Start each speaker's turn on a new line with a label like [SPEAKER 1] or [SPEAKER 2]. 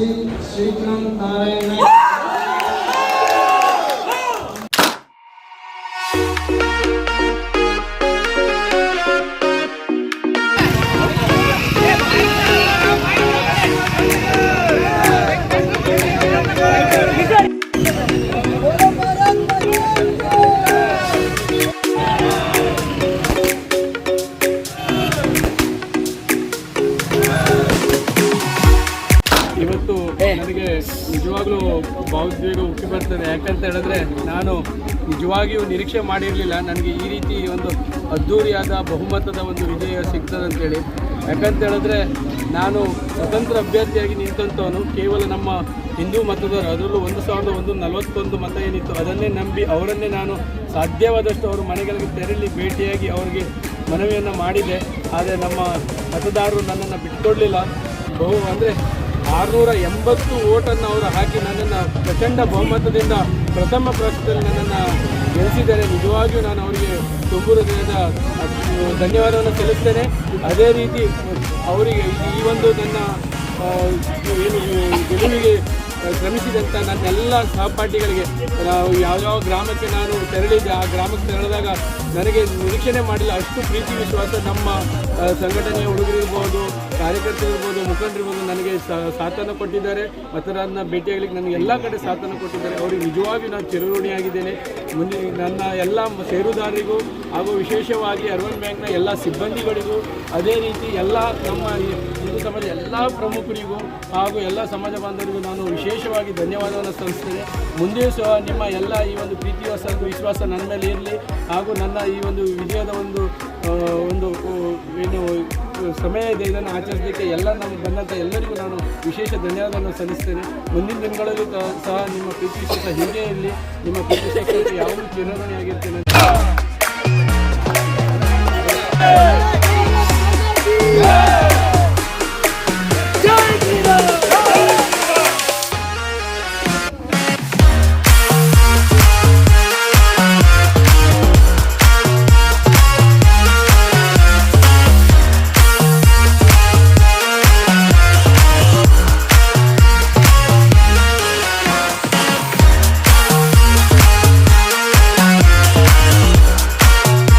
[SPEAKER 1] ಶ್ರೀಕಾಂತ್ ನಾರಾಯಣ
[SPEAKER 2] ಇವತ್ತು ನನಗೆ ನಿಜವಾಗ್ಲೂ ಭಾವೋದ್ವೇಗ ಉಕ್ಕಿ ಬರ್ತದೆ. ಯಾಕಂತ ಹೇಳಿದ್ರೆ ನಾನು ನಿಜವಾಗಿಯೂ ನಿರೀಕ್ಷೆ ಮಾಡಿರಲಿಲ್ಲ ನನಗೆ ಈ ರೀತಿ ಒಂದು ಅದ್ಧೂರಿಯಾದ ಬಹುಮತದ ಒಂದು ವಿಜಯ ಸಿಗ್ತದಂತೇಳಿ. ಯಾಕಂತ ಹೇಳಿದ್ರೆ ನಾನು ಸ್ವತಂತ್ರ ಅಭ್ಯರ್ಥಿಯಾಗಿ ನಿಂತಂಥವನು ಕೇವಲ ನಮ್ಮ ಹಿಂದೂ ಮತದಾರರು, ಅದರಲ್ಲೂ 1141 ಮತ ಏನಿತ್ತು ಅದನ್ನೇ ನಂಬಿ ಅವರನ್ನೇ ನಾನು ಸಾಧ್ಯವಾದಷ್ಟು ಅವರ ಮನೆಗಳಿಗೆ ತೆರಳಿ ಭೇಟಿಯಾಗಿ ಅವರಿಗೆ ಮನವಿಯನ್ನು ಮಾಡಿದೆ. ಆದರೆ ನಮ್ಮ ಮತದಾರರು ನನ್ನನ್ನು ಬಿಟ್ಕೊಡಲಿಲ್ಲ. ಅಂದರೆ 680 ಓಟನ್ನು ಅವರು ಹಾಕಿ ನನ್ನನ್ನು ಪ್ರಚಂಡ ಬಹುಮತದಿಂದ ಪ್ರಥಮ ಪ್ರಶ್ನೆಯಲ್ಲಿ ನನ್ನನ್ನು ಗೆಲ್ಲಿಸಿದ್ದಾರೆ. ನಿಜವಾಗಿಯೂ ನಾನು ಅವರಿಗೆ ತುಂಬು ಹೃದಯದ ಧನ್ಯವಾದವನ್ನು ಸಲ್ಲಿಸ್ತೇನೆ. ಅದೇ ರೀತಿ ಅವರಿಗೆ ಈ ಒಂದು ನನ್ನ ಏನು ಗೆಲುವಿಗೆ ಶ್ರಮಿಸಿದಂಥ ನನ್ನೆಲ್ಲ ಸಹಪಾಠಿಗಳಿಗೆ, ಯಾವ್ಯಾವ ಗ್ರಾಮಕ್ಕೆ ನಾನು ತೆರಳಿದ್ದೆ ಆ ಗ್ರಾಮಕ್ಕೆ ತೆರಳಿದಾಗ ನನಗೆ ನಿರೀಕ್ಷಣೆ ಮಾಡಿಲ್ಲ ಅಷ್ಟು ಪ್ರೀತಿ ವಿಶ್ವಾಸ ನಮ್ಮ ಸಂಘಟನೆಯ ಹುಡುಗರಿರ್ಬೋದು, ಕಾರ್ಯಕರ್ತರಿರ್ಬೋದು, ಮುಖಂಡರಿರ್ಬೋದು ನನಗೆ ಸಾಥನ್ನು ಕೊಟ್ಟಿದ್ದಾರೆ. ಮತದಾರರನ್ನ ಭೇಟಿಯಾಗಲಿಕ್ಕೆ ನನಗೆ ಎಲ್ಲ ಕಡೆ ಸಾಥನ್ನು ಕೊಟ್ಟಿದ್ದಾರೆ. ಅವರಿಗೆ ನಿಜವಾಗಿಯೂ ನಾನು ಚಿರಋಣಿಯಾಗಿದ್ದೇನೆ. ನನ್ನ ಎಲ್ಲ ಷೇರುದಾರರಿಗೂ ಹಾಗೂ ವಿಶೇಷವಾಗಿ ಅರ್ಬನ್ ಬ್ಯಾಂಕ್ನ ಎಲ್ಲ ಸಿಬ್ಬಂದಿಗಳಿಗೂ, ಅದೇ ರೀತಿ ಎಲ್ಲ ನಮ್ಮ ಹಿಂದೂ ಸಮಾಜ ಎಲ್ಲ ಪ್ರಮುಖರಿಗೂ ಹಾಗೂ ಎಲ್ಲ ಸಮಾಜ ಬಾಂಧವರಿಗೂ ನಾನು ವಿಶೇಷವಾಗಿ ಧನ್ಯವಾದವನ್ನು ಸಲ್ಲಿಸ್ತೇನೆ. ಮುಂದೆಯೂ ಸಹ ನಿಮ್ಮ ಎಲ್ಲ ಈ ಒಂದು ಪ್ರೀತಿ ವಿಶ್ವಾಸ ನನ್ನ ಮೇಲೆ ಇರಲಿ ಹಾಗೂ ನನ್ನ ಈ ಒಂದು ವಿಜಯದ ಒಂದು ಏನು ಸಮಯ ಇದೆ ಇದನ್ನು ಆಚರಿಸಲಿಕ್ಕೆ ಎಲ್ಲ ನಮಗೆ ಬಂದಂಥ ಎಲ್ಲರಿಗೂ ನಾನು ವಿಶೇಷ ಧನ್ಯವಾದವನ್ನು ಸಲ್ಲಿಸ್ತೇನೆ. ಮುಂದಿನ ದಿನಗಳಲ್ಲಿ ಸಹ ನಿಮ್ಮ ಪ್ರೀತಿ ವಿಶ್ವಾಸ ಹೀಗೆ ಇರಲಿ. ನಿಮ್ಮ ಪ್ರೀತಿ ವಿಶ್ವಾಸಕ್ಕೆ ಯಾವಾಗಲೂ ಚಿರಋಣಿಯಾಗಿರ್ತೇನೆ.